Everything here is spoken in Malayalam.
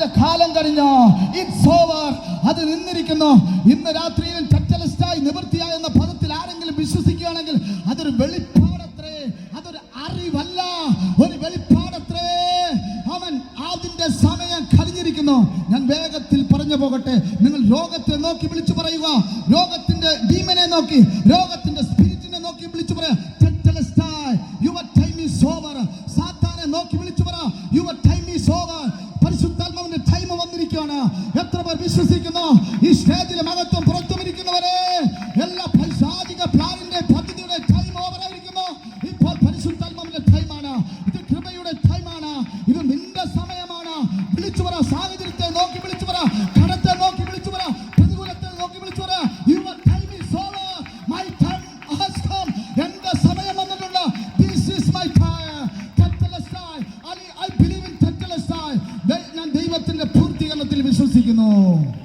അതിന്റെ കാലം കഴിഞ്ഞു. It's over. അത് നിന്നിരിക്കുന്നു. ഇന്ന് രാത്രിയിലും ടെറ്റലസ്റ്റായി നിവൃത്തിയായി എന്ന പദത്തിൽ ആരെങ്കിലും വിശ്വസിക്കുകയാണെങ്കിൽ അതൊരു വെളിപ്പാടത്രേ, അതൊരു അറിവല്ല, ഒരു വെളിപ്പാടത്രേ. അവൻ അതിന്റെ സമയം കഴിഞ്ഞിരിക്കുന്നു. ഞാൻ വേഗത്തിൽ പറഞ്ഞു പോകട്ടെ. നിങ്ങൾ രോഗത്തെ നോക്കി വിളിച്ചു പറയുക. രോഗത്തിന്റെ ഡീമനെ നോക്കി, രോഗത്തിന്റെ സ്പിരിറ്റിനെ നോക്കി വിളിച്ചു പറയാ, ടെറ്റലസ്റ്റായി, യുവർ ടൈം ഈസ് ഓവർ. സാത്താനെ നോക്കി വിളിച്ചു പറ, യുവർ ടൈം ഈസ് ഓവർ. പരിശുദ്ധാത്മാവിന്റെ ടൈം വന്നിരിക്കുകയാണ്. എത്ര പേർ വിശ്വസിക്കുന്നു? ഈ സ്റ്റേജിലെ മഹത്വം പുറത്തും ഇരിക്കുന്നവരെ, എല്ലാ പൈശാചിക പ്ലാനിന്റെ പദ്ധതിയുടെ ടൈം ഓവർ ആയിരിക്കുന്നു. ഇപ്പോൾ പരിശുദ്ധാത്മാവിന്റെ ടൈമാണ്. ഇത് കൃപയുടെ ടൈമാണ്. ഇത് നിന്റെ സമയമാണ്. വിളിച്ചു പറ. സാഹചര്യത്തെ നോക്കി വിളിച്ചു പറ, കടത്തെ നോക്കി വിളിച്ചു പറ, പ്രതികൂലത്തെ നോക്കി വിളിച്ചു പറ, your time is over. My time has come. എന്റെ സമയം വന്നിട്ടുണ്ട്. This is my time. ടെറ്റലസ്റ്റായി. ഐ ബിലീവ് ഇൻ ടെറ്റലസ്റ്റായി. ഞാൻ ദൈവത്തിന്റെ പൂർത്തീകരണത്തിൽ വിശ്വസിക്കുന്നു.